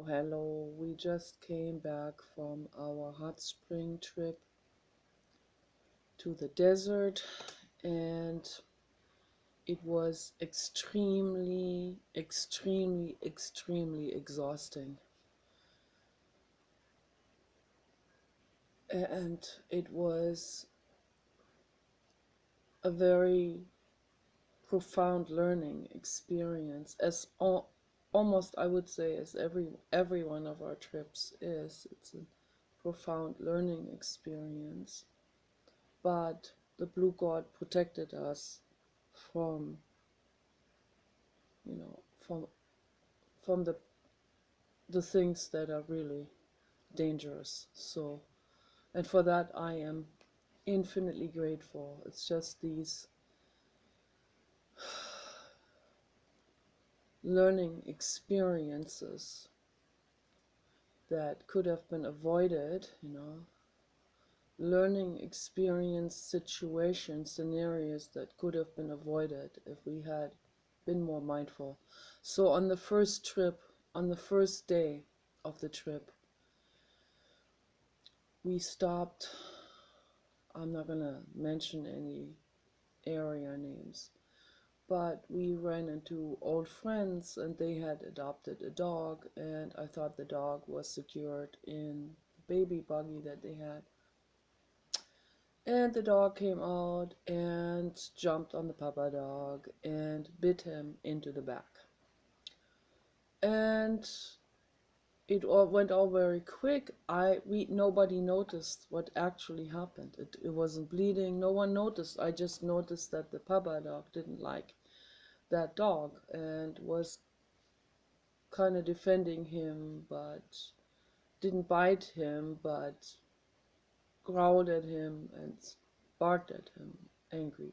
Hello. We just came back from our hot spring trip to the desert, and it was extremely exhausting. And it was a very profound learning experience, as almost I would say as every one of our trips is. It's a profound learning experience. But the blue god protected us from, you know, from the things that are really dangerous. So, and for that I am infinitely grateful. It's just these learning experiences that could have been avoided, learning experience situations, scenarios that could have been avoided if we had been more mindful. So on the first trip, on the first day of the trip, we stopped. I'm not going to mention any area names, but we ran into old friends and they had adopted a dog, and I thought the dog was secured in the baby buggy that they had. And the dog came out and jumped on the papa dog and bit him into the back. And it all went all very quick. Nobody noticed what actually happened. It wasn't bleeding. No one noticed. I just noticed that the papa dog didn't like that dog and was kind of defending him, but didn't bite him, but growled at him and barked at him, angry.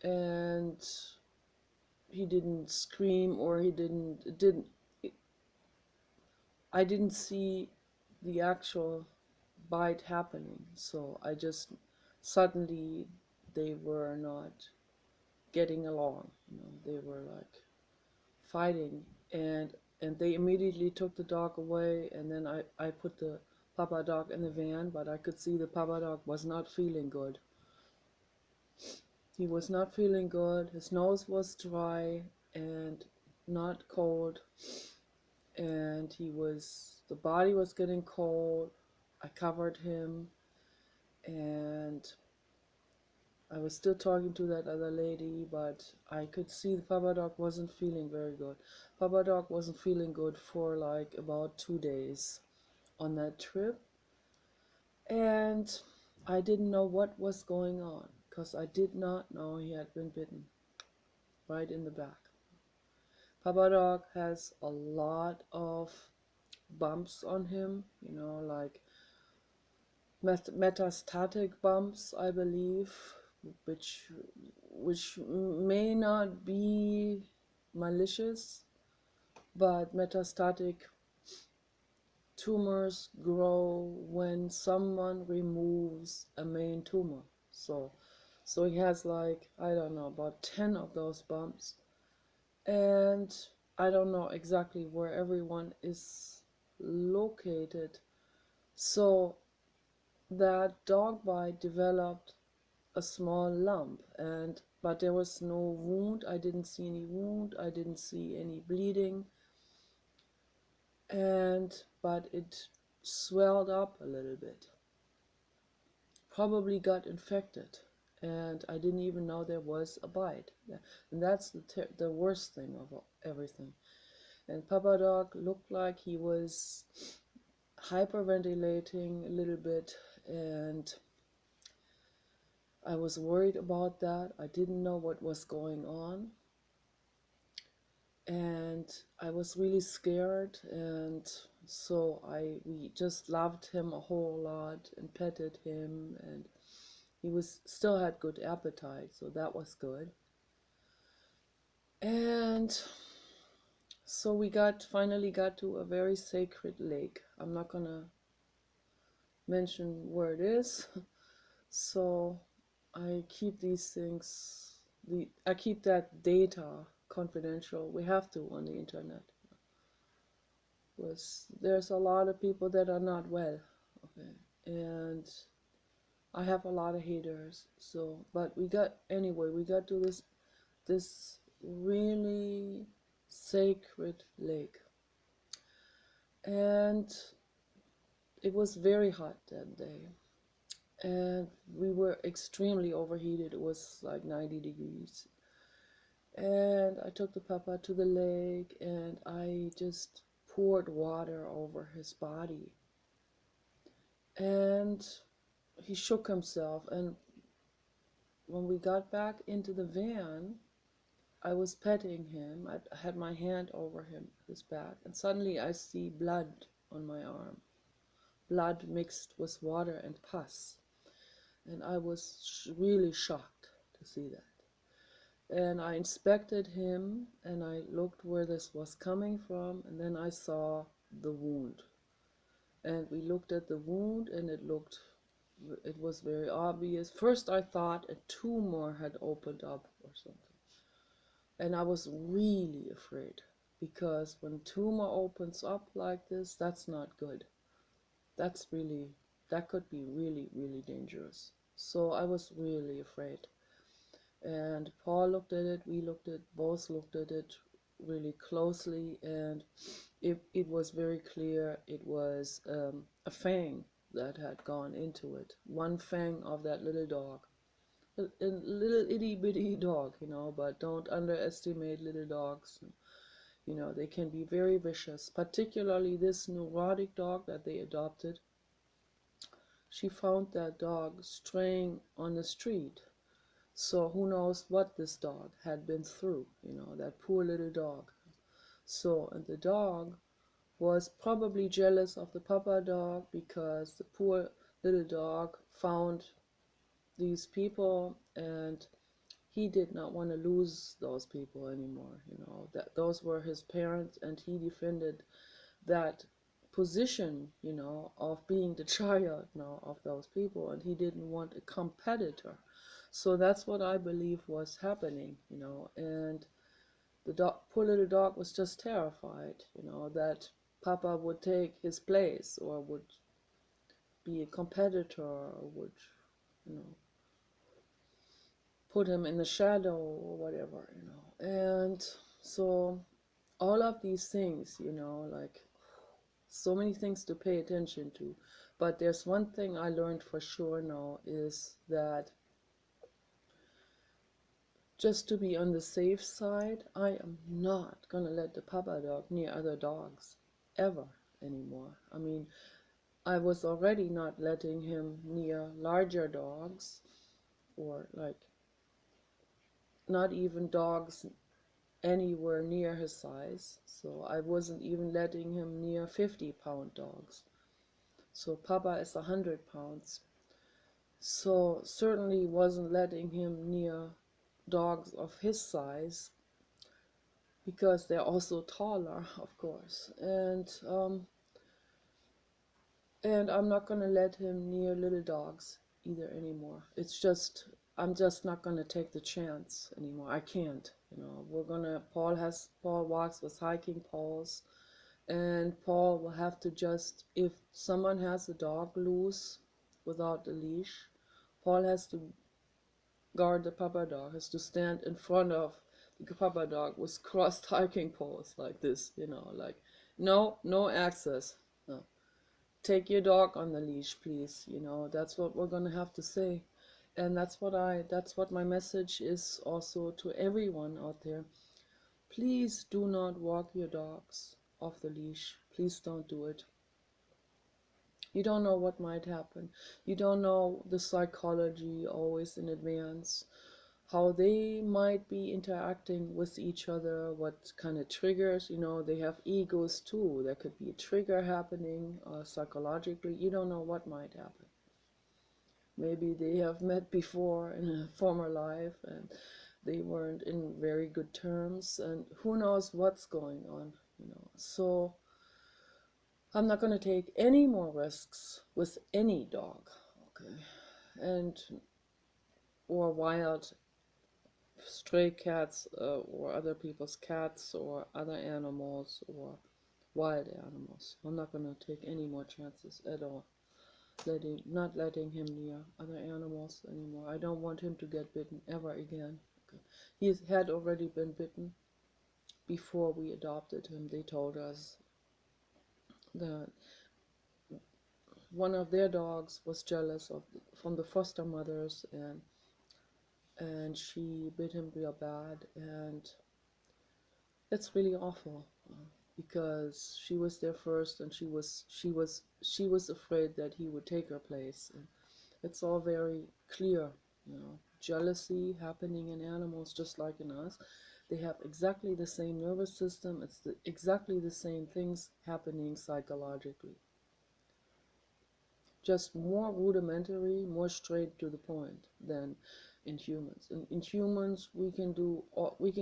And he didn't scream, or I didn't see the actual bite happening. So I just suddenly they were not getting along. They were like fighting, and they immediately took the dog away, and then I put the papa dog in the van, but I could see the papa dog was not feeling good. He was not feeling good. His nose was dry and not cold, and the body was getting cold. I covered him, and I was still talking to that other lady, but I could see the papa dog wasn't feeling very good. Papa dog wasn't feeling good for like about 2 days on that trip, and I didn't know what was going on because I did not know he had been bitten right in the back. Papa dog has a lot of bumps on him, like metastatic bumps, I believe, which may not be malicious, but metastatic tumors grow when someone removes a main tumor. So he has, like, I don't know, about 10 of those bumps, and I don't know exactly where everyone is located. So that dog bite developed a small lump, but there was no wound. I didn't see any wound. I didn't see any bleeding, but it swelled up a little bit. Probably got infected, and I didn't even know there was a bite. And that's the worst thing of everything. And Papa Dog looked like he was hyperventilating a little bit, and I was worried about that. I didn't know what was going on, and I was really scared, and so we just loved him a whole lot and petted him, and he still had good appetite, so that was good. And so we finally got to a very sacred lake. I'm not gonna mention where it is. So I keep these things, I keep that data confidential. We have to on the internet. was there's a lot of people that are not well, okay, and I have a lot of haters. So, but we got to this really sacred lake, and it was very hot that day, and we were extremely overheated. It was like 90 degrees, and I took the papa to the lake, and I just poured water over his body, and he shook himself. And when we got back into the van, I was petting him. I had my hand over his back, and suddenly I see blood on my arm, blood mixed with water and pus. And I was really shocked to see that. And I inspected him, and I looked where this was coming from, and then I saw the wound. And we looked at the wound, and it was very obvious. First I thought a tumor had opened up or something. And I was really afraid, because when tumor opens up like this, that's not good. That could be really, really dangerous. So I was really afraid. And Paul looked at it, both looked at it really closely, and it was very clear it was a fang that had gone into it. One fang of that little dog. A little itty bitty dog, but don't underestimate little dogs. They can be very vicious, particularly this neurotic dog that they adopted. She found that dog straying on the street. So who knows what this dog had been through, that poor little dog. So, and the dog was probably jealous of the papa dog, because the poor little dog found these people, and he did not want to lose those people anymore. That those were his parents, and he defended that position, of being the child now of those people, and he didn't want a competitor. So that's what I believe was happening, and the dog, poor little dog, was just terrified, that Papa would take his place, or would be a competitor, or would, you know, put him in the shadow or whatever, And so all of these things, like so many things to pay attention to. But there's one thing I learned for sure now, is that just to be on the safe side, I am not going to let the papa dog near other dogs ever anymore. I mean, I was already not letting him near larger dogs, or like not even dogs anywhere near his size. So I wasn't even letting him near 50-pound dogs. So Papa is 100 pounds. So certainly wasn't letting him near dogs of his size, because they're also taller, of course. And I'm not going to let him near little dogs either anymore. I'm just not going to take the chance anymore. I can't. Paul walks with hiking poles, and Paul will have to just, if someone has a dog loose without a leash, Paul has to guard the papa dog, has to stand in front of the papa dog with crossed hiking poles like this, like, no access. No. Take your dog on the leash, please. That's what we're gonna have to say. And that's what my message is also to everyone out there. Please do not walk your dogs off the leash. Please don't do it. You don't know what might happen. You don't know the psychology always in advance, how they might be interacting with each other, what kind of triggers, they have egos too. There could be a trigger happening psychologically. You don't know what might happen. Maybe they have met before in a former life, and they weren't in very good terms, and who knows what's going on, So I'm not going to take any more risks with any dog, okay, and or wild stray cats, or other people's cats, or other animals, or wild animals. I'm not going to take any more chances at all. Not letting him near other animals anymore. I don't want him to get bitten ever again. Okay. He had already been bitten before we adopted him. They told us that one of their dogs was jealous of from the foster mothers, and she bit him real bad, and it's really awful, because she was there first, and she was afraid that he would take her place. And it's all very clear, jealousy happening in animals just like in us. They have exactly the same nervous system. It's exactly the same things happening psychologically, just more rudimentary, more straight to the point than in humans. In humans, we can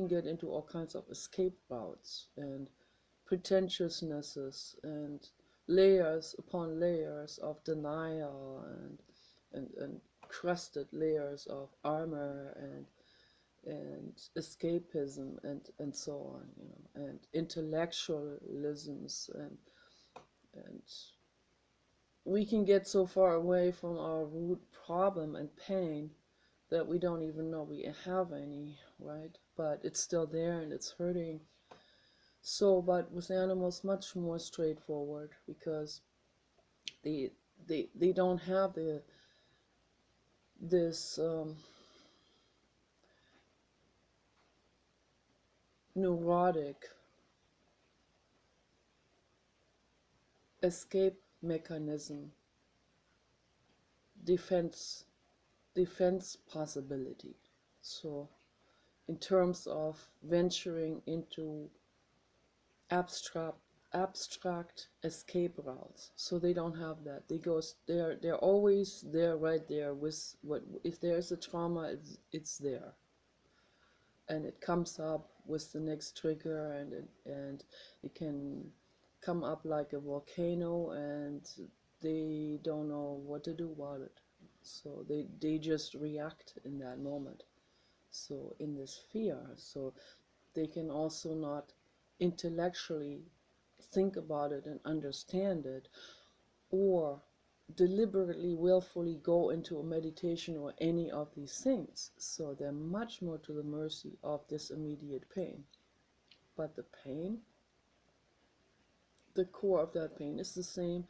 get into all kinds of escape routes and pretentiousnesses and layers upon layers of denial, and crusted layers of armor, and escapism, and so on, and intellectualisms, and we can get so far away from our root problem and pain that we don't even know we have any, right? But it's still there and it's hurting. So, but with animals, much more straightforward, because they they don't have this neurotic escape mechanism, defense defense possibility. So, in terms of venturing into abstract abstract escape routes, so they don't have that. They're always there, right there with what if there's a trauma, it's there, and it comes up with the next trigger, and it can come up like a volcano, and they don't know what to do about it. So they just react in that moment. So in this fear, so they can also not intellectually think about it and understand it, or deliberately, willfully go into a meditation or any of these things. So they're much more to the mercy of this immediate pain. But the pain, the core of that pain, is the same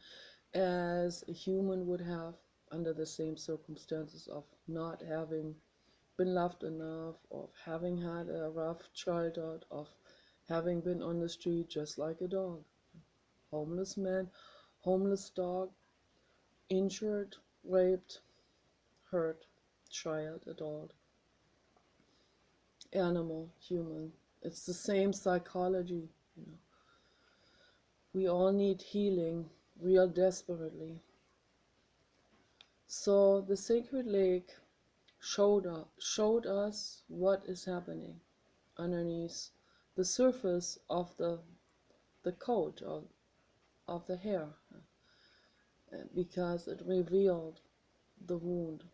as a human would have under the same circumstances of not having been loved enough, of having had a rough childhood, of having been on the street just like a dog. Homeless man, homeless dog, injured, raped, hurt, child, adult, animal, human. It's the same psychology. We all need healing real desperately. So the sacred lake showed us what is happening underneath the surface of the coat of the hair, because it revealed the wound.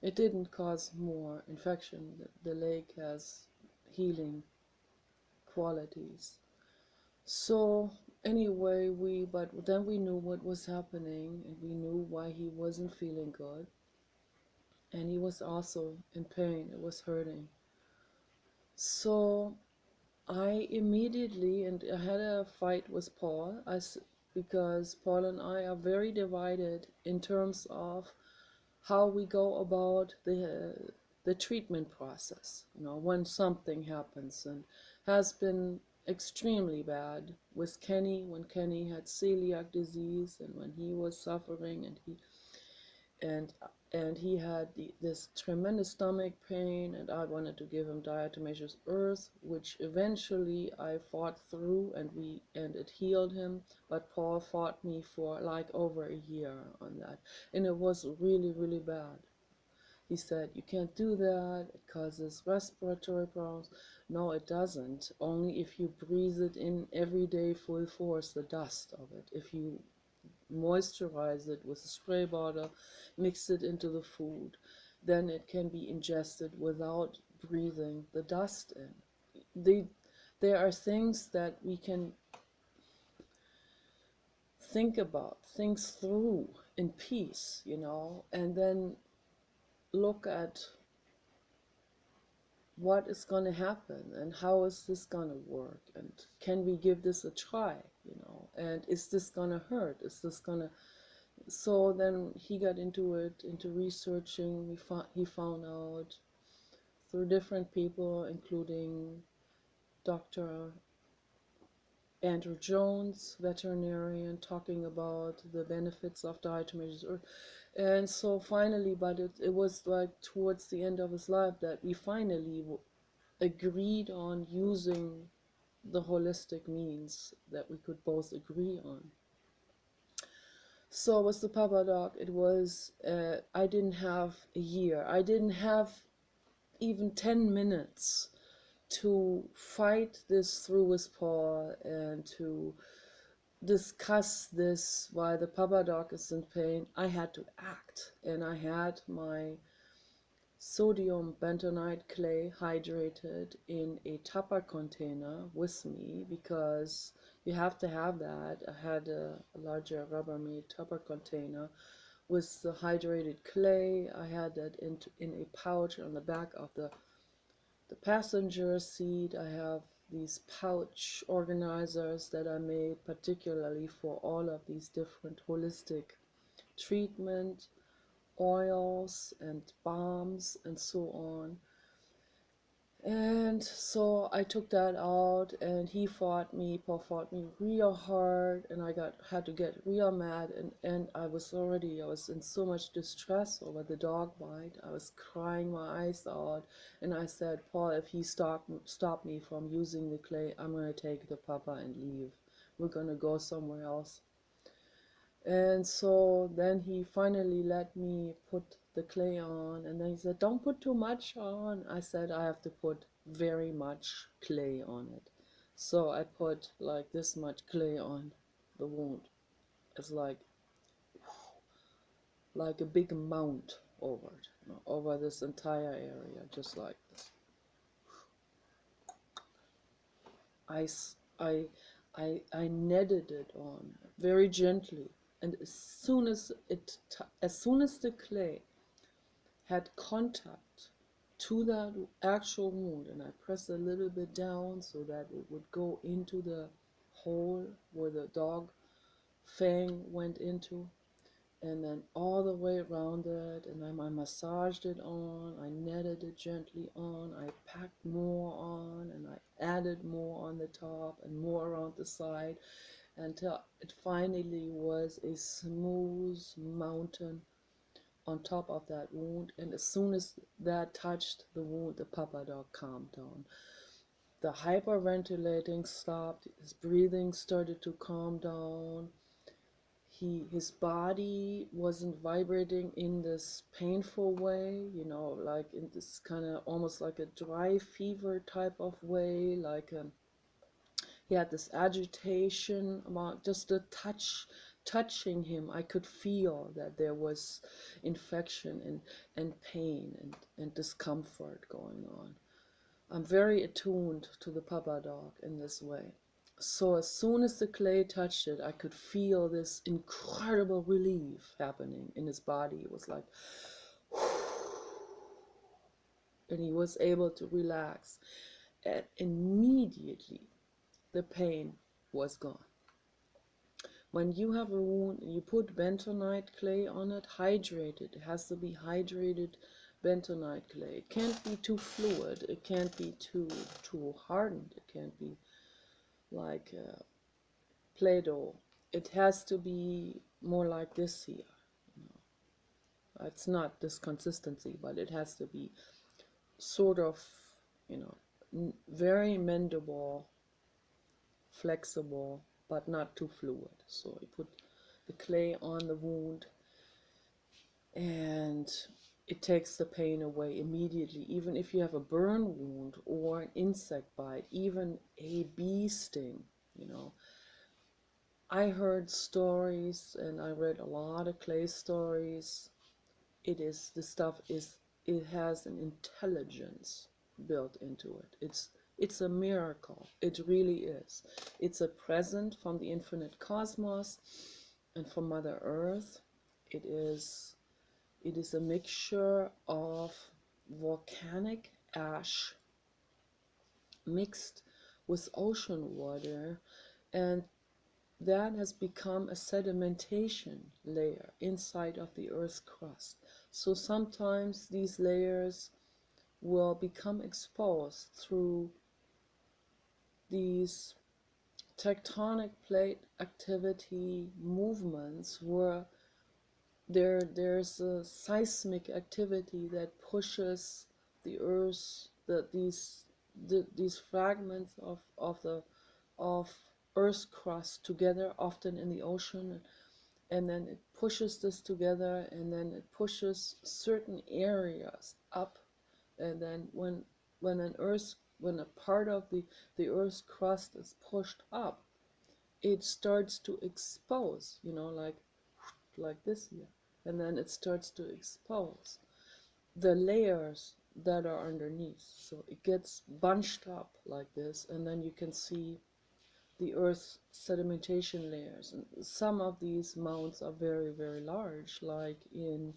It didn't cause more infection. The lake has healing qualities. So anyway, but then we knew what was happening, and we knew why he wasn't feeling good. And he was also in pain. It was hurting. So I immediately, and I had a fight with Paul, because Paul and I are very divided in terms of how we go about the treatment process. When something happens, and has been extremely bad with Kenny, when Kenny had celiac disease, and when he was suffering, and he had this tremendous stomach pain, and I wanted to give him diatomaceous earth, which eventually I fought through, and it healed him. But Paul fought me for like over a year on that, and it was really, really bad. He said, "You can't do that, it causes respiratory problems." No, it doesn't. Only if you breathe it in every day full force, the dust of it. If you moisturize it with a spray bottle, mix it into the food, then it can be ingested without breathing the dust in. There are things that we can think about things through in peace, and then look at what is going to happen and how is this going to work and can we give this a try, and is this going to hurt? Is this going to... So then he got into it, into researching. He found out through different people, including Dr. Andrew Jones, veterinarian, talking about the benefits of dietary measures. And so finally, but it was like towards the end of his life that we finally agreed on using the holistic means that we could both agree on. So with the Papa Dog, it was, I didn't have a year. I didn't have even 10 minutes to fight this through with Paul and to discuss this while the Papa Dog is in pain. I had to act, and I had my sodium bentonite clay hydrated in a Tupper container with me, because you have to have that. I had a larger Rubbermaid Tupper container with the hydrated clay. I had that in a pouch on the back of the passenger seat. I have these pouch organizers that I made particularly for all of these different holistic treatment, oils and balms and so on. And so I took that out, and Paul fought me real hard, and I had to get real mad, and I was in so much distress over the dog bite. I was crying my eyes out, and I said, Paul, if he stop me from using the clay, I'm going to take the Papa and leave. We're going to go somewhere else. And so then he finally let me put the clay on, and then he said, don't put too much on. I said, I have to put very much clay on it. So I put like this much clay on the wound. It's like a big mount over it, over this entire area, just like this. I netted it on very gently, and as soon as the clay had contact to that actual wound, and I pressed a little bit down so that it would go into the hole where the dog fang went into, and then all the way around it, and then I massaged it on, I netted it gently on, I packed more on, and I added more on the top and more around the side until it finally was a smooth mountain on top of that wound. And as soon as that touched the wound, the Papa Dog calmed down. The hyperventilating stopped, his breathing started to calm down. His body wasn't vibrating in this painful way, like in this kind of almost like a dry fever type of way, like he had this agitation about just the touching him. I could feel that there was infection and pain and discomfort going on. I'm very attuned to the Papa Dog in this way. So as soon as the clay touched it, I could feel this incredible relief happening in his body. It was like, and he was able to relax. And immediately the pain was gone. When you have a wound and you put bentonite clay on it, hydrated, it has to be hydrated bentonite clay. It can't be too fluid, it can't be too hardened, it can't be like Play-Doh. It has to be more like this here. It's not this consistency, but it has to be sort of, very mendable, flexible, but not too fluid. So you put the clay on the wound, and it takes the pain away immediately. Even if you have a burn wound or an insect bite, even a bee sting, I heard stories and I read a lot of clay stories. It has an intelligence built into it. It's a miracle. It really is. It's a present from the infinite cosmos and from Mother Earth. It is a mixture of volcanic ash mixed with ocean water, and that has become a sedimentation layer inside of the Earth's crust. So sometimes these layers will become exposed through these tectonic plate activity movements where there's a seismic activity that pushes the earth, these fragments of earth's crust together, often in the ocean, and then it pushes this together, and then it pushes certain areas up, and then when a part of the earth's crust is pushed up, it starts to expose, like this here, and then it starts to expose the layers that are underneath. So it gets bunched up like this, and then you can see the Earth's sedimentation layers. And some of these mounds are very, very large, like in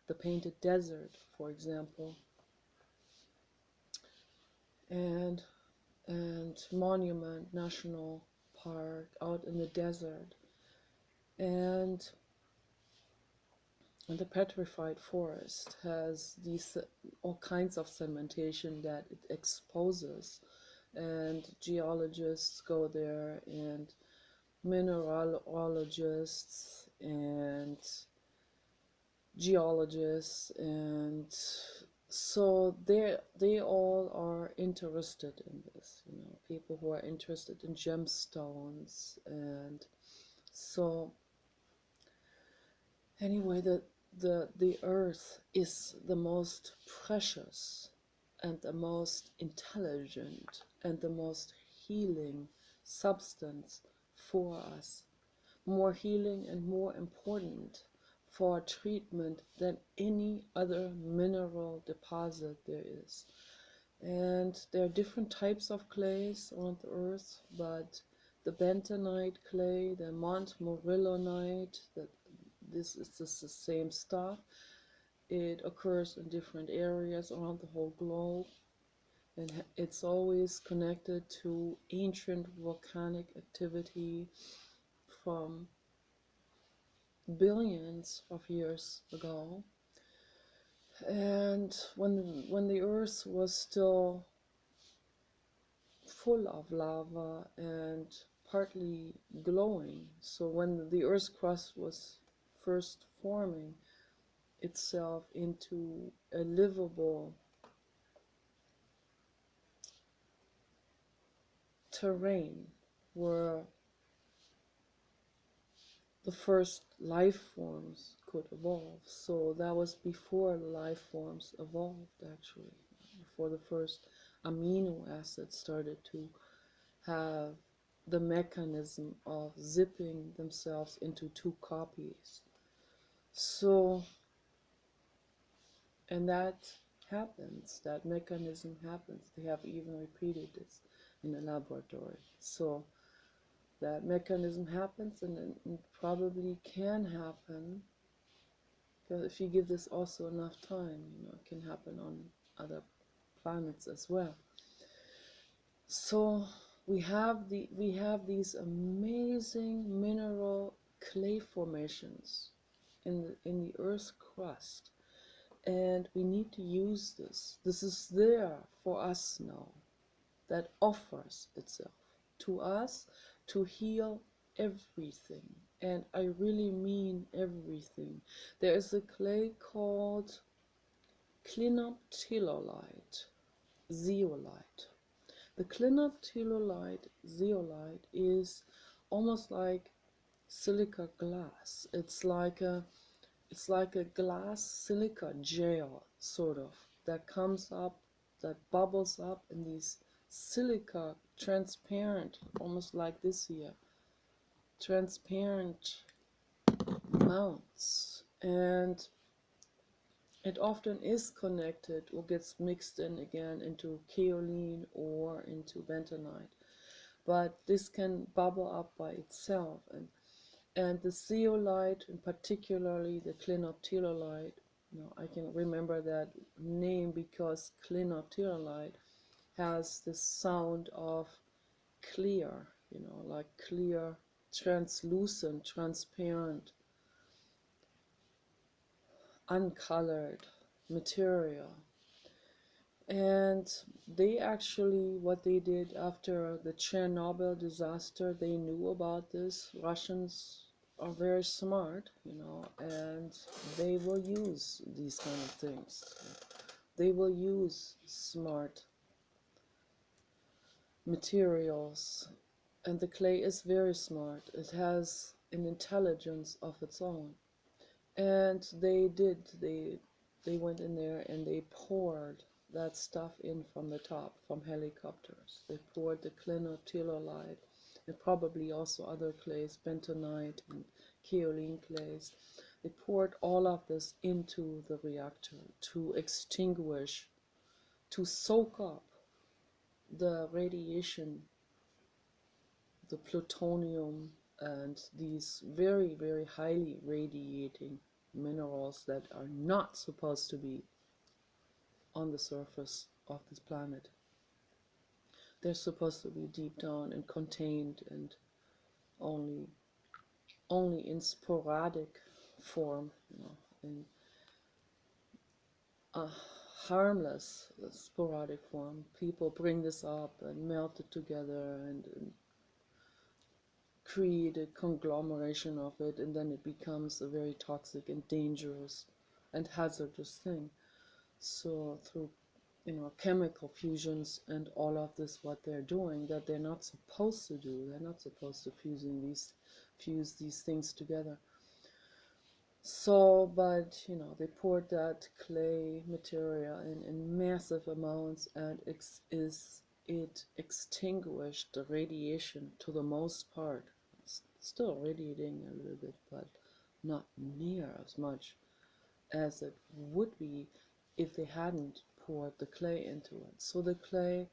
the Painted Desert, for example, and Monument National Park out in the desert, and the Petrified Forest has these all kinds of sedimentation that it exposes, and geologists go there, and mineralogists and geologists, and so they all are interested in this, people who are interested in gemstones. And so anyway, the earth is the most precious and the most intelligent and the most healing substance for us, more healing and more important for treatment than any other mineral deposit there is. And there are different types of clays on the earth, but the bentonite clay, the montmorillonite, this is just the same stuff. It occurs in different areas around the whole globe, and it's always connected to ancient volcanic activity from billions of years ago. And when the earth was still full of lava and partly glowing, so when the earth's crust was first forming itself into a livable terrain where the first life forms could evolve. So that was before life forms evolved, actually, before the first amino acids started to have the mechanism of zipping themselves into two copies. So, and that happens, that mechanism happens. They have even repeated this in the laboratory. So that mechanism happens, and it probably can happen, because if you give this also enough time, it can happen on other planets as well. So we have these amazing mineral clay formations in the Earth's crust, and we need to use this. This is there for us now, that offers itself to us to heal everything. And I really mean everything. There is a clay called clinoptilolite, zeolite. The clinoptilolite zeolite is almost like silica glass. It's like a glass silica gel, sort of, that comes up, that bubbles up in these silica transparent, almost like this here, transparent mounts. And It often is connected or gets mixed in again into kaolin or into bentonite, but this can bubble up by itself, and the zeolite, and particularly the clinoptilolite, I can remember that name because clinoptilolite has this sound of clear, like clear, translucent, transparent, uncolored material. And they actually, what they did after the Chernobyl disaster, they knew about this. Russians are very smart, and they will use these kind of things. They will use smart materials. And the clay is very smart. It has an intelligence of its own. And they went in there and they poured that stuff in from the top, from helicopters. They poured the clinoptilolite and probably also other clays, bentonite and kaolin clays. They poured all of this into the reactor to extinguish, to soak up the radiation, the plutonium, and these very, very highly radiating minerals that are not supposed to be on the surface of this planet. They're supposed to be deep down and contained and only in sporadic form, in a harmless sporadic form. People bring this up and melt it together and create a conglomeration of it, and then it becomes a very toxic and dangerous and hazardous thing. So through chemical fusions and all of this, what they're doing that they're not supposed to do, they're not supposed to fuse these things together. So, but they poured that clay material in massive amounts, and it extinguished the radiation to the most part. It's still radiating a little bit, but not near as much as it would be if they hadn't poured the clay into it. So the clay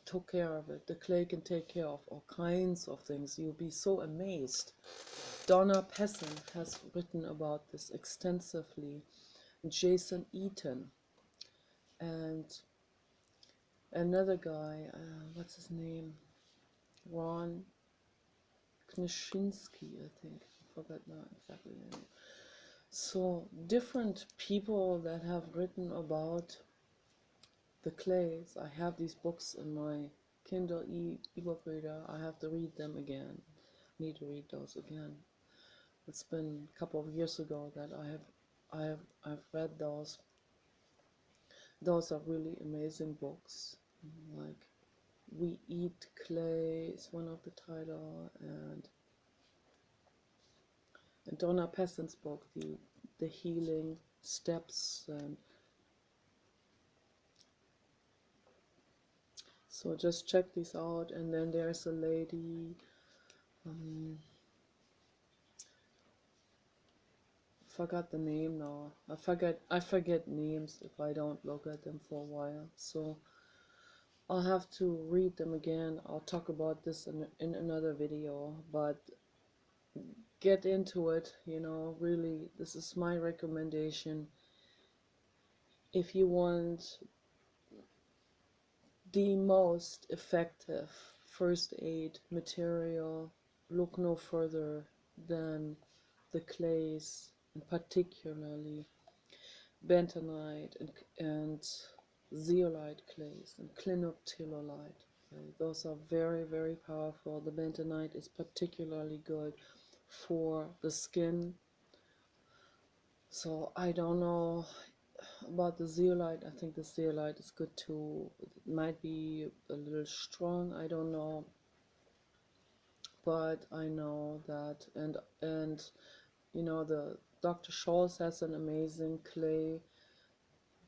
took care of it. The clay can take care of all kinds of things. You'll be so amazed. Donna Pessin has written about this extensively. Jason Eaton and another guy, what's his name? Ron Knishinsky, I think. I forgot now exactly the name. So different people that have written about the clays. I have these books in my Kindle ebook reader. I have to read them again. Need to read those again. It's been a couple of years ago that I've read those. Those are really amazing books. Like We Eat Clay is one of the title, and Donna Pessin's book, the Healing Steps, and so just check these out. And then there's a lady, forgot the name now. I forget names if I don't look at them for a while. So I'll have to read them again. I'll talk about this in another video, but get into it, really, this is my recommendation. If you want the most effective first aid material, look no further than the clays, and particularly bentonite and zeolite clays and clinoptilolite. Okay? Those are very, very powerful. The bentonite is particularly good for the skin. So I don't know about the zeolite. I think the zeolite is good too. It might be a little strong, I don't know, but I know that, and the Dr. Scholl's has an amazing clay.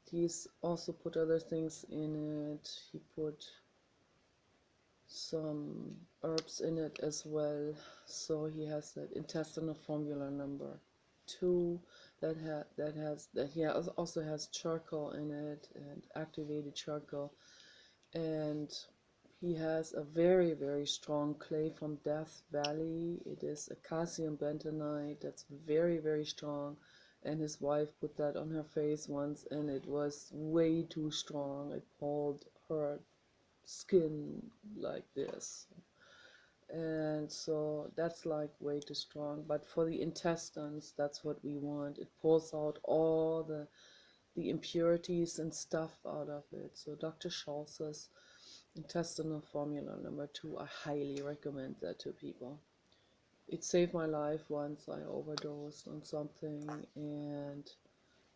He's also put other things in it. He put some herbs in it as well. So he has that intestinal formula number 2 that also has charcoal in it, and activated charcoal. And he has a very, very strong clay from Death Valley. It is a calcium bentonite that's very, very strong. And his wife put that on her face once, and it was way too strong. It pulled her skin like this. And so that's like way too strong. But for the intestines, that's what we want. It pulls out all the impurities and stuff out of it. So Dr. Schultz's intestinal formula number 2, I highly recommend that to people. It saved my life once. I overdosed on something, and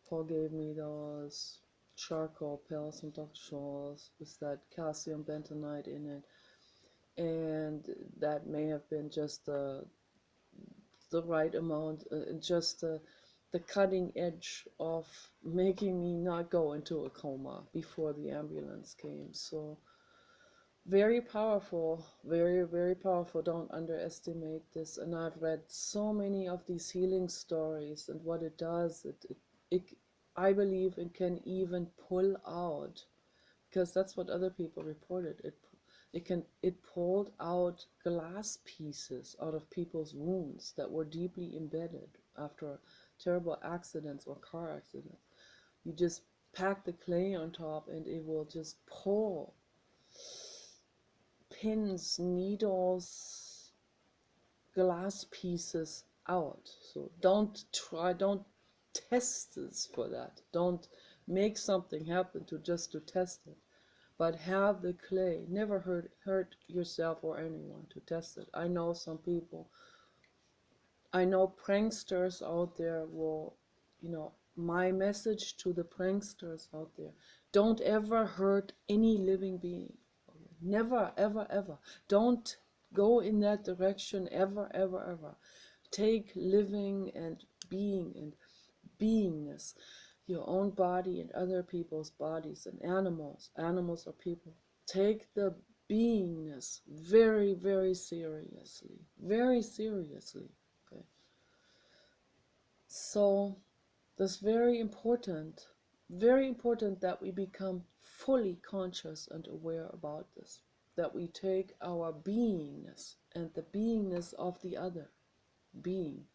Paul gave me those charcoal pills from Dr. Scholl's with that calcium bentonite in it. And that may have been just the right amount, just the cutting edge of making me not go into a coma before the ambulance came. So very powerful, very, very powerful. Don't underestimate this. And I've read so many of these healing stories, and what it does, it I believe it can even pull out, because that's what other people reported. It pulled out glass pieces out of people's wounds that were deeply embedded after terrible accidents or car accidents. You just pack the clay on top, and it will just pull pins, needles, glass pieces out. So don't test this for that. Don't make something happen to test it. But have the clay. Never hurt yourself or anyone to test it. I know some people, I know pranksters out there will, my message to the pranksters out there: don't ever hurt any living being. Never, ever, ever. Don't go in that direction ever, ever, ever. Take living and being and beingness, your own body and other people's bodies and animals or people. Take the beingness very, very seriously. Very seriously. Okay. So that's very important that we become fully conscious and aware about this, that we take our beingness and the beingness of the other being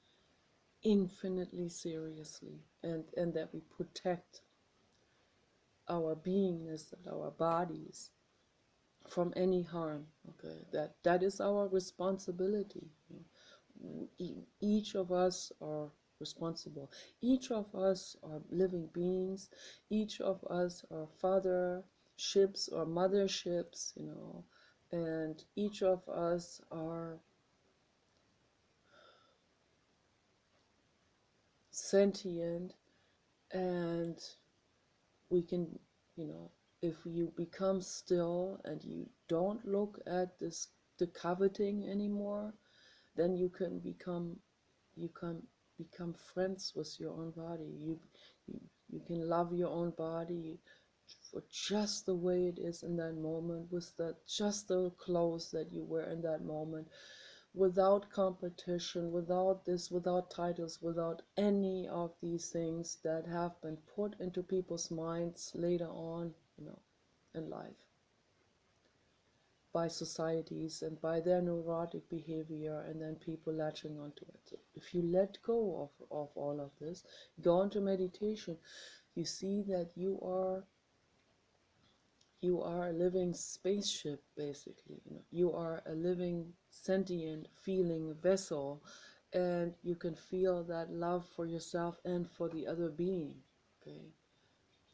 infinitely seriously, and that we protect our beingness and our bodies from any harm. Okay, that is our responsibility. Each of us are responsible. Each of us are living beings. Each of us are fatherships or motherships, and each of us are sentient. And we can, if you become still and you don't look at the coveting anymore, then you can become friends with your own body. You can love your own body for just the way it is in that moment, with just the clothes that you wear in that moment, without competition, without titles, without any of these things that have been put into people's minds later on, in life, by societies and by their neurotic behavior, and then people latching onto it. So if you let go of all of this, go into meditation, you see that you are a living spaceship, basically. You are a living, sentient, feeling vessel, and you can feel that love for yourself and for the other being, okay,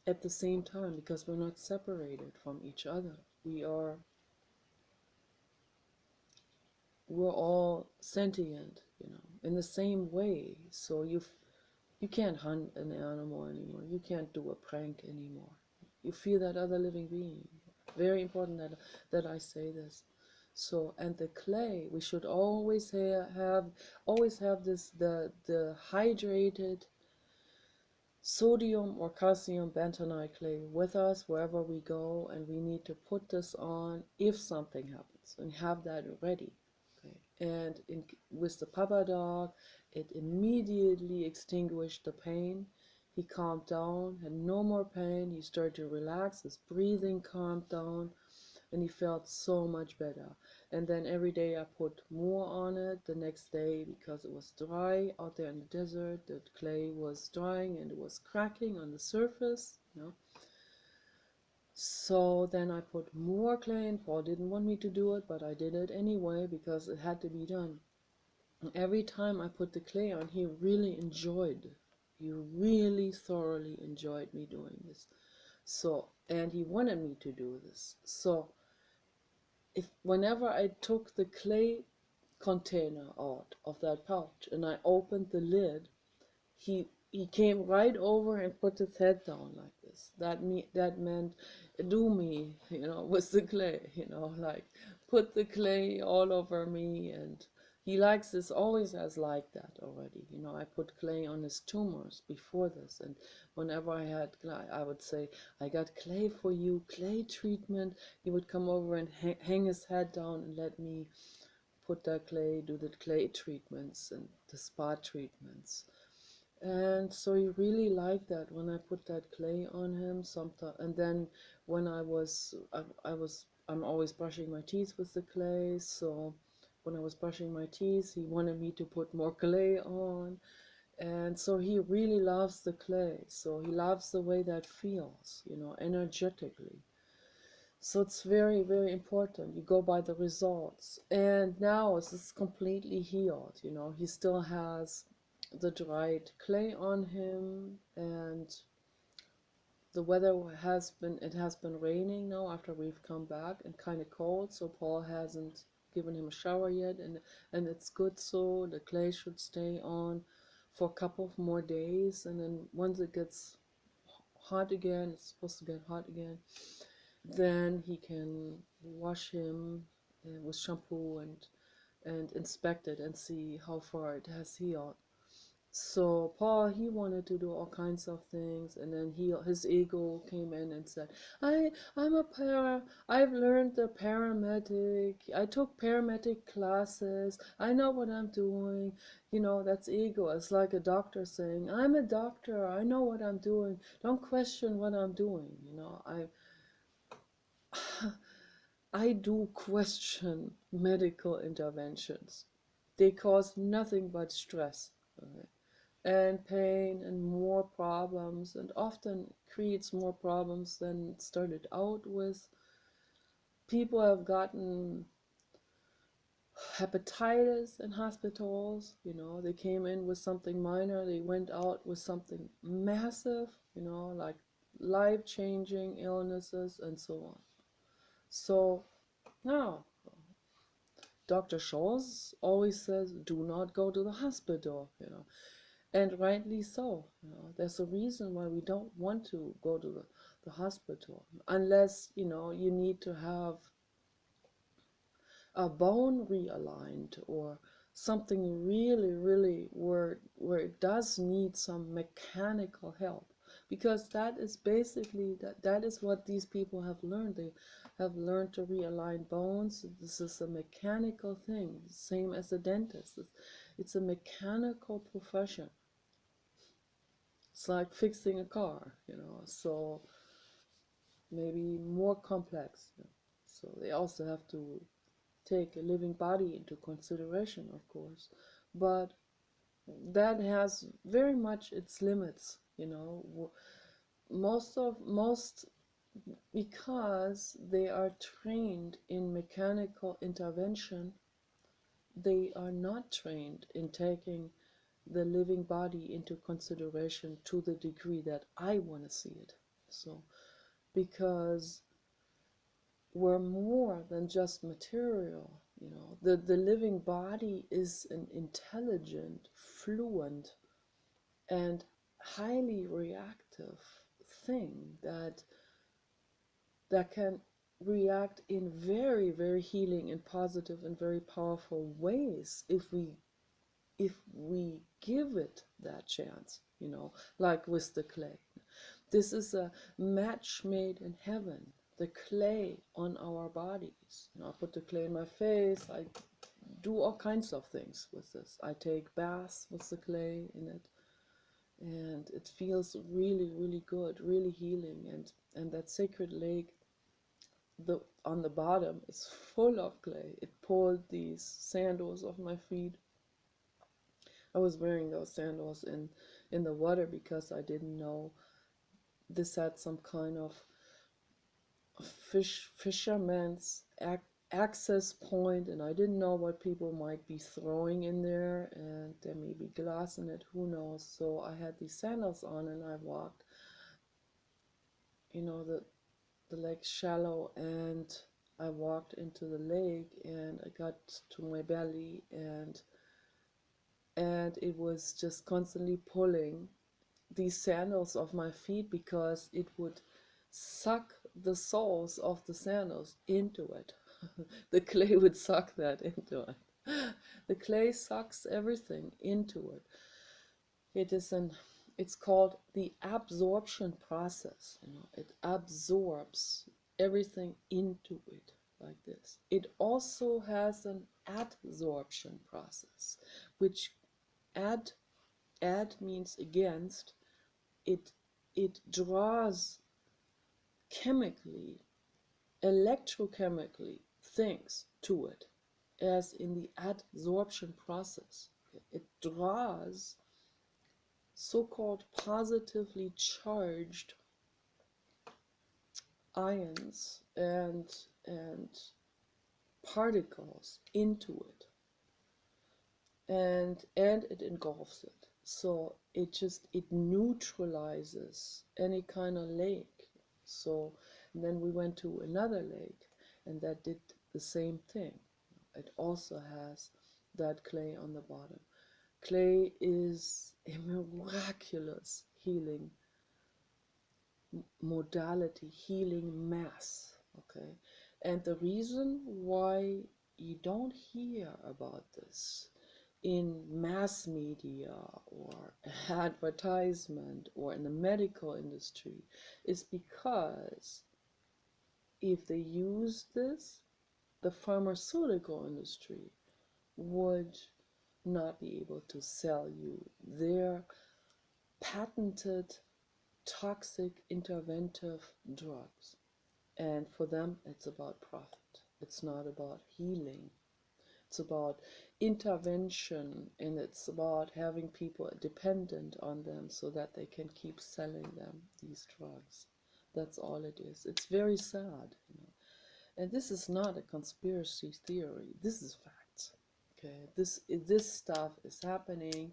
at the same time, because we're not separated from each other. We're all sentient, in the same way. So you can't hunt an animal anymore. You can't do a prank anymore. You feel that other living being. Very important that I say this. So, and the clay, we should always have this the hydrated sodium or calcium bentonite clay with us wherever we go, and we need to put this on if something happens, and have that ready. Okay. And with the papa dog, it immediately extinguished the pain. He calmed down, had no more pain. He started to relax. His breathing calmed down, and he felt so much better. And then every day I put more on it. The next day, because it was dry out there in the desert, the clay was drying and it was cracking on the surface, you know. So then I put more clay in. Paul didn't want me to do it, but I did it anyway because it had to be done. And every time I put the clay on, he really enjoyed. He really thoroughly enjoyed me doing this. So, and he wanted me to do this. So, if whenever I took the clay container out of that pouch and I opened the lid, he came right over and put his head down like this. That meant do me, with the clay, like put the clay all over me. And he likes this, always has liked that already. I put clay on his tumors before this, and whenever I had clay, I would say, I got clay for you, clay treatment. He would come over and hang his head down and let me put that clay, do the clay treatments and the spa treatments. And so he really liked that when I put that clay on him sometimes. And then when I'm always brushing my teeth with the clay. So when I was brushing my teeth, he wanted me to put more clay on. And so he really loves the clay. So he loves the way that feels, energetically. So it's very, very important. You go by the results. And now it's completely healed. He still has the dried clay on him, and the weather has been raining now after we've come back, and kind of cold, so Paul hasn't given him a shower yet, and it's good. So the clay should stay on for a couple of more days, and then once it gets hot again, it's supposed to get hot again, then he can wash him with shampoo and inspect it and see how far it has healed. So Paul, he wanted to do all kinds of things, and then his ego came in and said, I'm a I've learned the paramedic. I took paramedic classes. I know what I'm doing. That's ego. It's like a doctor saying, I'm a doctor. I know what I'm doing. Don't question what I'm doing. I do question medical interventions. They cause nothing but stress. Okay? And pain and more problems, and often creates more problems than it started out with. People have gotten hepatitis in hospitals. They came in with something minor, they went out with something massive, like life-changing illnesses and so on. So now Dr. Scholes always says, do not go to the hospital. And rightly so. There's a reason why we don't want to go to the hospital, unless you need to have a bone realigned or something really, really where it does need some mechanical help. Because that is basically that is what these people have learned. They have learned to realign bones. This is a mechanical thing, same as a dentist. It's a mechanical profession. It's like fixing a car, so maybe more complex. So they also have to take a living body into consideration, of course, but that has very much its limits, most because they are trained in mechanical intervention. They are not trained in taking the living body into consideration to the degree that I want to see it. So, because we're more than just material, the living body is an intelligent, fluent, and highly reactive thing that can react in very, very healing and positive and very powerful ways if we give it that chance, like with the clay. This is a match made in heaven, the clay on our bodies. I put the clay in my face, I do all kinds of things with this. I take baths with the clay in it, and it feels really, really good, really healing. And that sacred lake, the on the bottom, is full of clay. It pulled these sandals off my feet. I was wearing those sandals in the water because I didn't know this had some kind of fisherman's access point, and I didn't know what people might be throwing in there, and there may be glass in it, who knows. So I had these sandals on, and I walked, the lake's shallow, and I walked into the lake, and I got to my belly, and it was just constantly pulling these sandals off my feet because it would suck the soles of the sandals into it. The clay would suck that into it. The clay sucks everything into it. It's called the absorption process. It absorbs everything into it like this. It also has an adsorption process, which ad means against. It draws chemically, electrochemically things to it, as in the adsorption process. It draws so-called positively charged ions and particles into it, and it engulfs it. So it neutralizes any kind of lake. So then we went to another lake, and that did the same thing. It also has that clay on the bottom. Clay is a miraculous healing modality, healing mass. Okay, and the reason why you don't hear about this in mass media or advertisement or in the medical industry is because if they use this, the pharmaceutical industry would not be able to sell you their patented toxic interventive drugs. And for them, it's about profit. It's not about healing. It's about intervention, and it's about having people dependent on them so that they can keep selling them these drugs. That's all it is. It's very sad. And this is not a conspiracy theory. This is facts. Okay, this stuff is happening,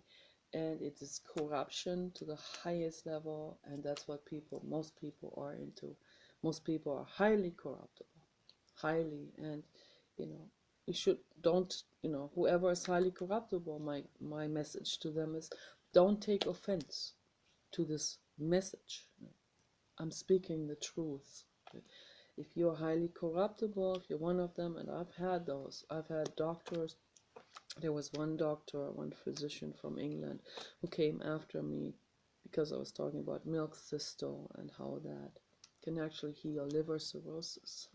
and it is corruption to the highest level, and that's what most people are into. Most people are highly corruptible, highly, and you know, you should don't whoever is highly corruptible. My message to them is, don't take offense to this message. I'm speaking the truth. Okay? If you're highly corruptible, if you're one of them, and I've had those. I've had doctors. There was one doctor, one physician from England who came after me because I was talking about milk thistle and how that can actually heal liver cirrhosis.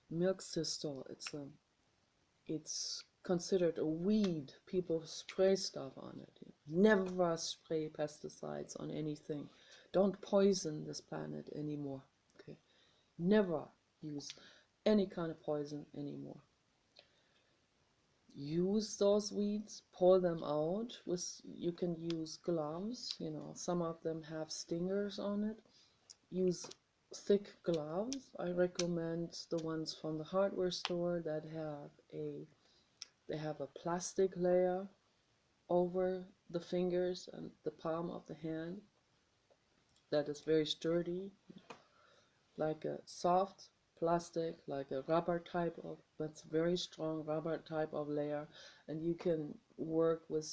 Milk thistle, it's considered a weed. People spray stuff on it. Never spray pesticides on anything. Don't poison this planet anymore. Okay, never use any kind of poison anymore. Use those weeds, pull them out you can use gloves. Some of them have stingers on it. Use thick gloves. I recommend the ones from the hardware store that have a plastic layer over the fingers and the palm of the hand that is very sturdy, like a soft plastic, like a rubber type of, but very strong rubber type of layer. And you can work with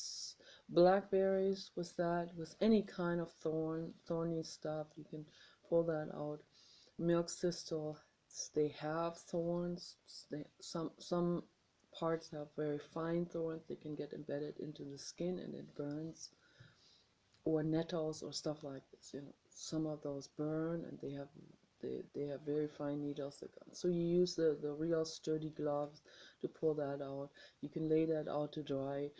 blackberries with that, with any kind of thorny stuff. You can pull that out. Milk thistle, they have thorns. Some parts have very fine thorns. They can get embedded into the skin and it burns. Or nettles or stuff like this. Some of those burn, and they have They have very fine needles. So you use the real sturdy gloves to pull that out. You can lay that out to dry,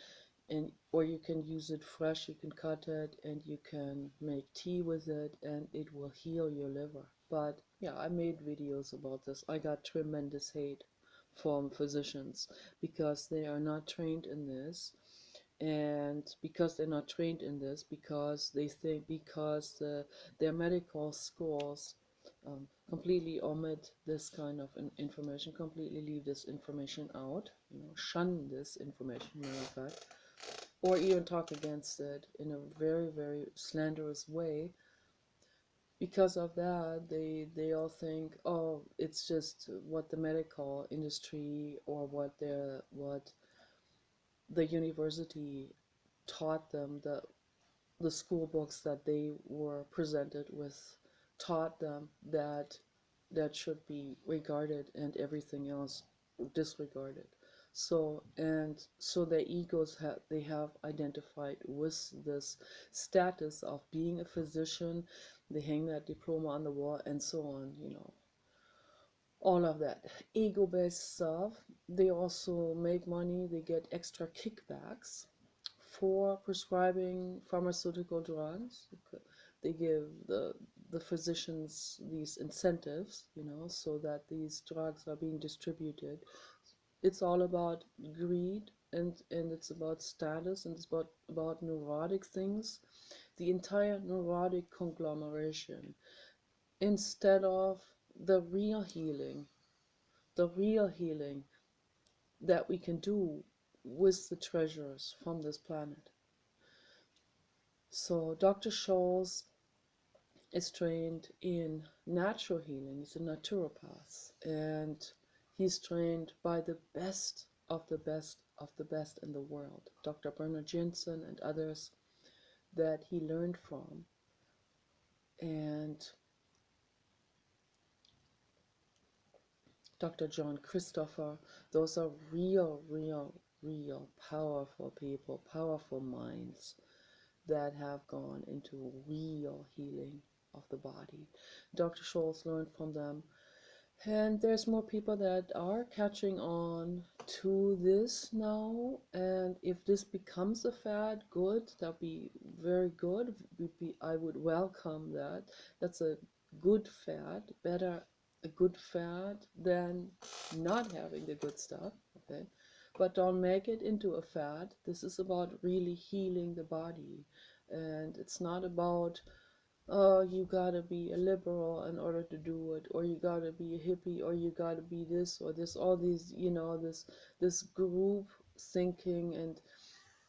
and or you can use it fresh. You can cut it and you can make tea with it, and it will heal your liver. But yeah, I made videos about this. I got tremendous hate from physicians because they are not trained in this, and because they're not trained in this, because they think, because their medical schools completely omit this kind of information, completely leave this information out, shun this information, matter of fact, or even talk against it in a very, very slanderous way. Because of that, they all think, oh, it's just what the medical industry or what the university taught them, the school books that they were presented with taught them that should be regarded and everything else disregarded. So their egos have identified with this status of being a physician. They hang that diploma on the wall and so on, all of that ego-based stuff. They also make money. They get extra kickbacks for prescribing pharmaceutical drugs. They give the physicians these incentives, so that these drugs are being distributed. It's all about greed, and it's about status, and it's about neurotic things. The entire neurotic conglomeration, instead of the real healing, that we can do with the treasures from this planet. So Dr. Scholl's is trained in natural healing. He's a naturopath, and he's trained by the best of the best of the best in the world. Dr. Bernard Jensen and others that he learned from. And Dr. John Christopher, those are real, real, real powerful people, powerful minds that have gone into real healing of the body. Dr. Scholl's learned from them. And there's more people that are catching on to this now. And if this becomes a fad, good, that'll be very good. I would welcome that. That's a good fad, better a good fad than not having the good stuff, okay? But don't make it into a fad. This is about really healing the body. And it's not about, oh, you gotta be a liberal in order to do it, or you gotta be a hippie, or you gotta be this or this, all these, this group thinking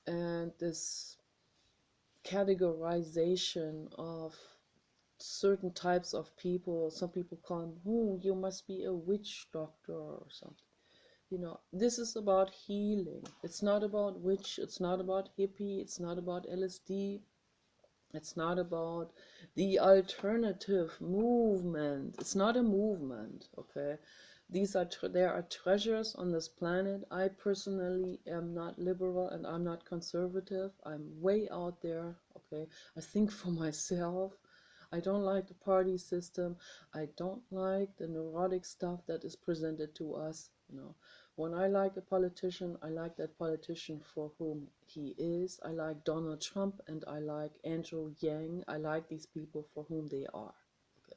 and this categorization of certain types of people. Some people call them, you must be a witch doctor or something. This is about healing. It's not about witch, it's not about hippie, it's not about LSD. It's not about the alternative movement. It's not a movement, okay? There are treasures on this planet. I personally am not liberal and I'm not conservative. I'm way out there, okay? I think for myself. I don't like the party system. I don't like the neurotic stuff that is presented to us. When I like a politician, I like that politician for whom he is. I like Donald Trump and I like Andrew Yang. I like these people for whom they are. Okay.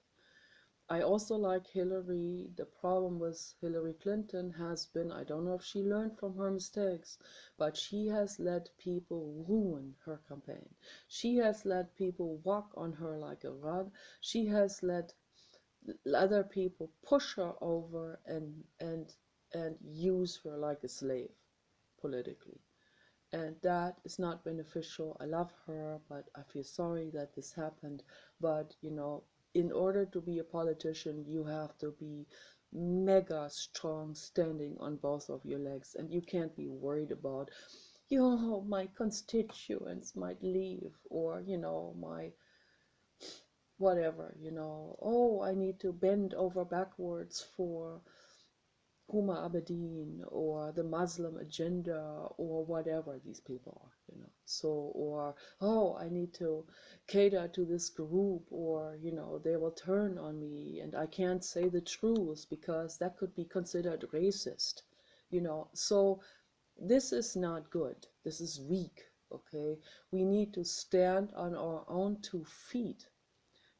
I also like Hillary. The problem with Hillary Clinton has been, I don't know if she learned from her mistakes, but she has let people ruin her campaign. She has let people walk on her like a rug. She has let other people push her over and use her like a slave politically. And that is not beneficial. I love her, but I feel sorry that this happened. But, in order to be a politician, you have to be mega strong, standing on both of your legs. And you can't be worried about, my constituents might leave, or, my whatever, oh, I need to bend over backwards for Huma Abedin or the Muslim agenda or whatever these people are. So, or, oh, I need to cater to this group, or, they will turn on me and I can't say the truth because that could be considered racist, So this is not good. This is weak, okay? We need to stand on our own 2 feet,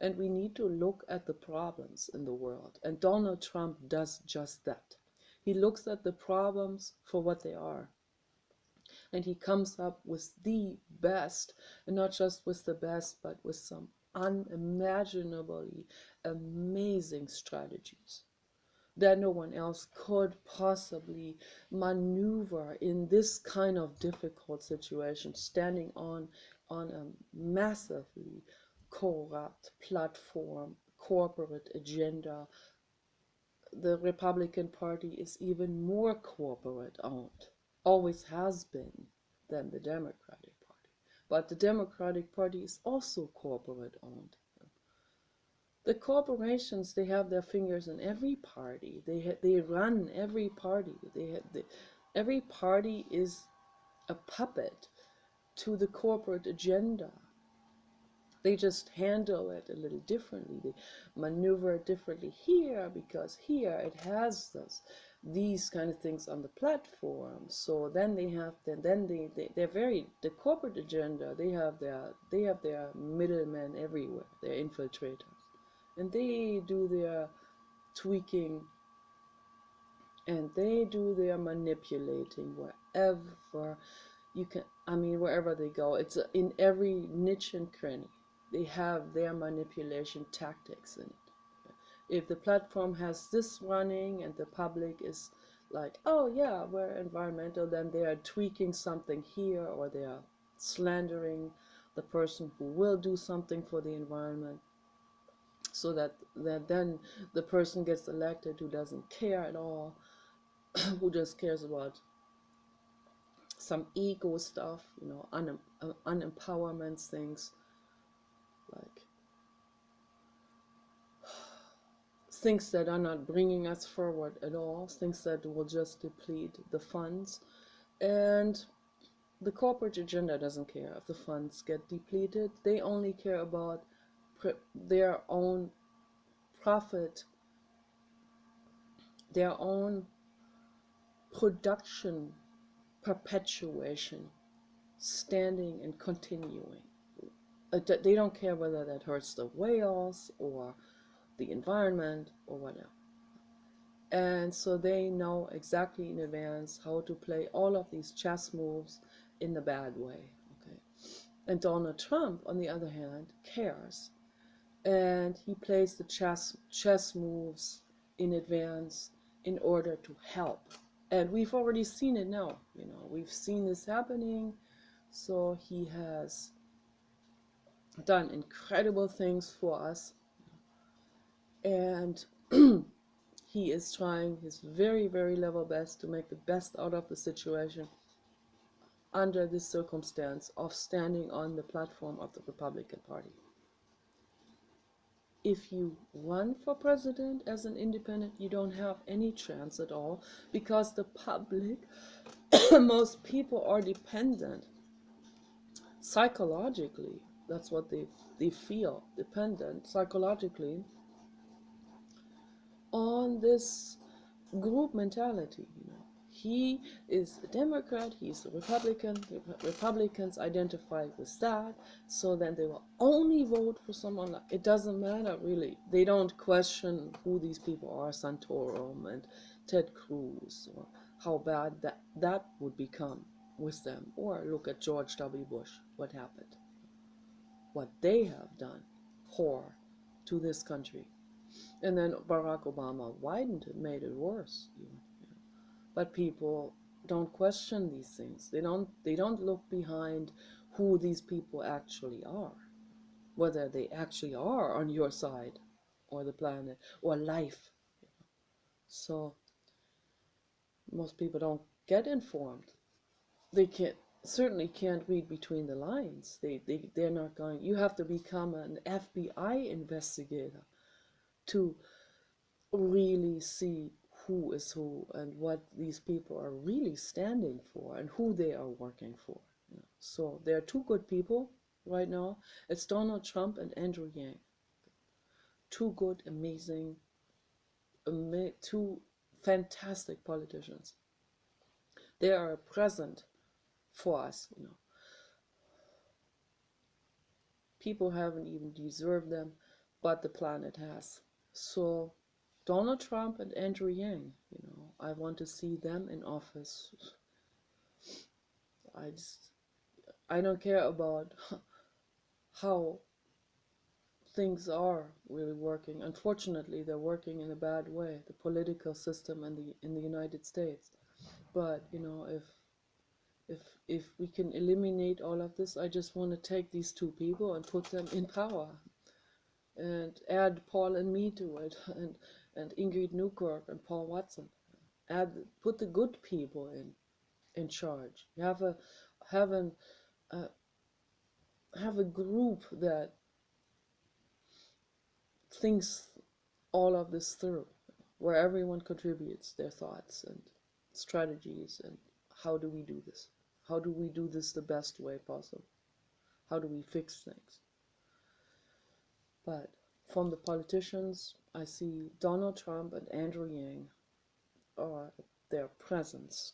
and we need to look at the problems in the world. And Donald Trump does just that. He looks at the problems for what they are, and he comes up with the best, and not just with the best, but with some unimaginably amazing strategies that no one else could possibly maneuver in this kind of difficult situation, standing on a massively corrupt platform, corporate agenda. The Republican Party is even more corporate owned, always has been, than the Democratic Party. But the Democratic Party is also corporate owned. The corporations, they have their fingers in every party. They run every party. Every party is a puppet to the corporate agenda. They just handle it a little differently. They maneuver it differently here because here it has these kind of things on the platform. So then they're very, the corporate agenda, they have their middlemen everywhere. They're infiltrators, and they do their tweaking and they do their manipulating wherever you can. I mean, wherever they go, it's in every niche and cranny. They have their manipulation tactics in it. If the platform has this running and the public is like, oh yeah, we're environmental, then they are tweaking something here, or they are slandering the person who will do something for the environment, so that then the person gets elected who doesn't care at all, who just cares about some ego stuff, unempowerment things, like things that are not bringing us forward at all, things that will just deplete the funds. And the corporate agenda doesn't care if the funds get depleted. They only care about their own profit, their own production perpetuation, standing and continuing. They don't care whether that hurts the whales or the environment or whatever. And so they know exactly in advance how to play all of these chess moves in the bad way. Okay. And Donald Trump, on the other hand, cares. And he plays the chess moves in advance in order to help. And we've already seen it now. We've seen this happening. So he has done incredible things for us. And he is trying his very, very level best to make the best out of the situation under this circumstance of standing on the platform of the Republican Party. If you run for president as an independent, you don't have any chance at all, because the public, most people are dependent psychologically. That's what they feel, dependent psychologically on this group mentality. He is a Democrat, he's a Republican, the Republicans identify with that, so then they will only vote for someone like, it doesn't matter really. They don't question who these people are, Santorum and Ted Cruz, or how bad that would become with them. Or look at George W. Bush, what happened, what they have done to this country. And then Barack Obama widened it, made it worse. But people don't question these things. They don't look behind who these people actually are, whether they actually are on your side or the planet or life. So most people don't get informed. They certainly can't read between the lines. They're not going. You have to become an FBI investigator to really see who is who and what these people are really standing for and who they are working for. So there are two good people right now. It's Donald Trump and Andrew Yang. Two good, amazing, two fantastic politicians. They are a present for us. People haven't even deserved them, but the planet has. So Donald Trump and Andrew Yang, I want to see them in office. I don't care about how things are really working. Unfortunately, they're working in a bad way, the political system in the United States. But if we can eliminate all of this, I just want to take these two people and put them in power and add Paul and me to it, and Ingrid Newkirk and Paul Watson. Put the good people in charge. Have an have a group that thinks all of this through, where everyone contributes their thoughts and strategies and how do we do this? How do we do this the best way possible? How do we fix things? But from the politicians, I see Donald Trump and Andrew Yang are their presence